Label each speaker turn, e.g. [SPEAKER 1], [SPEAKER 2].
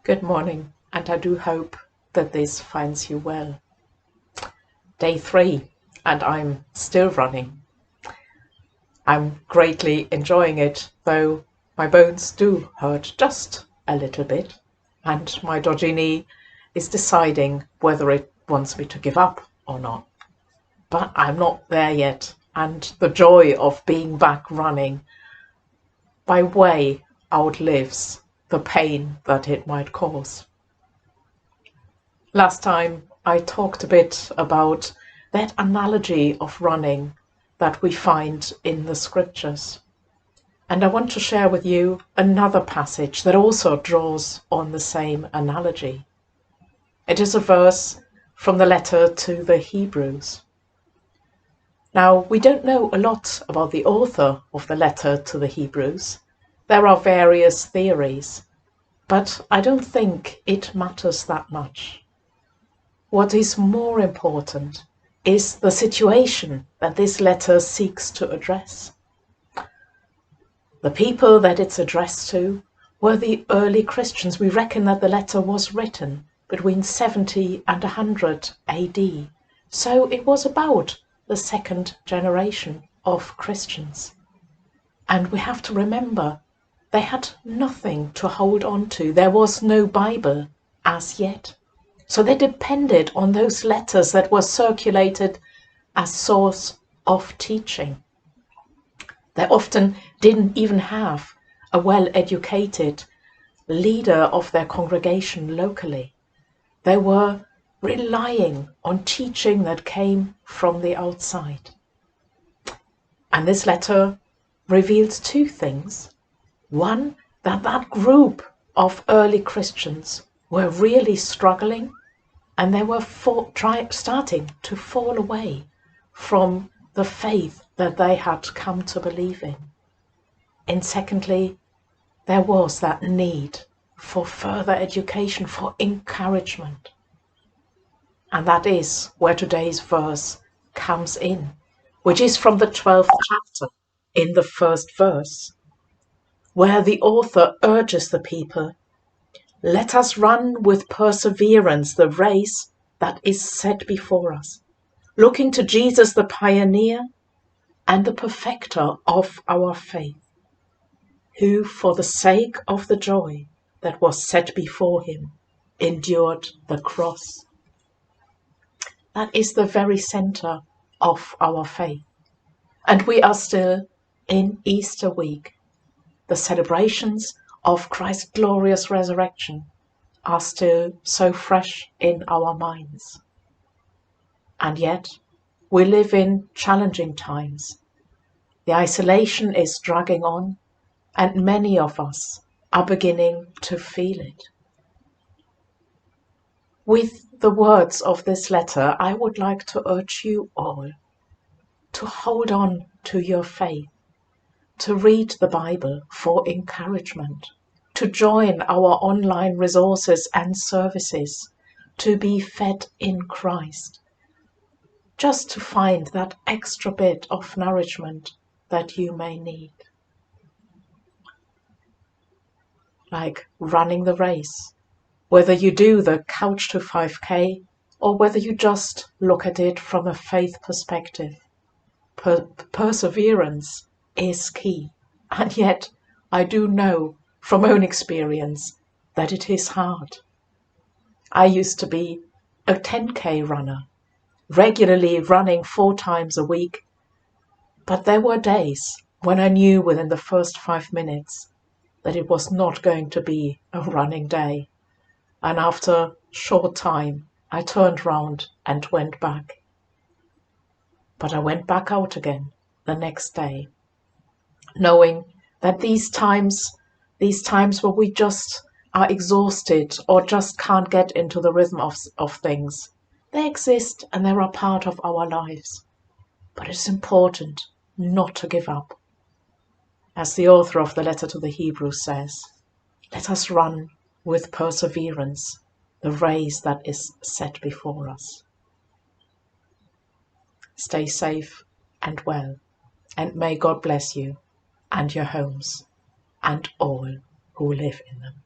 [SPEAKER 1] Good morning, and I do hope that this finds you well. Day 3, and I'm still running. I'm greatly enjoying it, though my bones do hurt just a little bit, and my dodgy knee is deciding whether it wants me to give up or not. But I'm not there yet, and the joy of being back running by way outlives the pain that it might cause. Last time I talked a bit about that analogy of running that we find in the scriptures. And I want to share with you another passage that also draws on the same analogy. It is a verse from the letter to the Hebrews. Now, we don't know a lot about the author of the letter to the Hebrews. There are various theories, but I don't think it matters that much. What is more important is the situation that this letter seeks to address. The people that it's addressed to were the early Christians. We reckon that the letter was written between 70 and 100 AD. So it was about the second generation of Christians. And we have to remember they had nothing to hold on to. There was no Bible as yet. So they depended on those letters that were circulated as source of teaching. They often didn't even have a well-educated leader of their congregation locally. They were relying on teaching that came from the outside. And this letter reveals two things. One, that group of early Christians were really struggling, and they were starting to fall away from the faith that they had come to believe in. And secondly, there was that need for further education, for encouragement. And that is where today's verse comes in, which is from the 12th chapter in the first verse, where the author urges the people, "Let us run with perseverance the race that is set before us, looking to Jesus, the pioneer and the perfecter of our faith, who for the sake of the joy that was set before him endured the cross." That is the very center of our faith. And we are still in Easter week. The celebrations of Christ's glorious resurrection are still so fresh in our minds. And yet, we live in challenging times. The isolation is dragging on, and many of us are beginning to feel it. With the words of this letter, I would like to urge you all to hold on to your faith, to read the Bible for encouragement, to join our online resources and services, to be fed in Christ, just to find that extra bit of nourishment that you may need. Like running the race, whether you do the Couch to 5K or whether you just look at it from a faith perspective. Perseverance is key, and yet I do know from own experience that it is hard. I used to be a 10K runner, regularly running 4 times a week, but there were days when I knew within the first 5 minutes that it was not going to be a running day, and after a short time I turned round and went back. But I went back out again the next day, knowing that these times where we just are exhausted or just can't get into the rhythm of things, they exist and they're a part of our lives. But it's important not to give up. As the author of the letter to the Hebrews says, let us run with perseverance the race that is set before us. Stay safe and well, and may God bless you and your homes and all who live in them.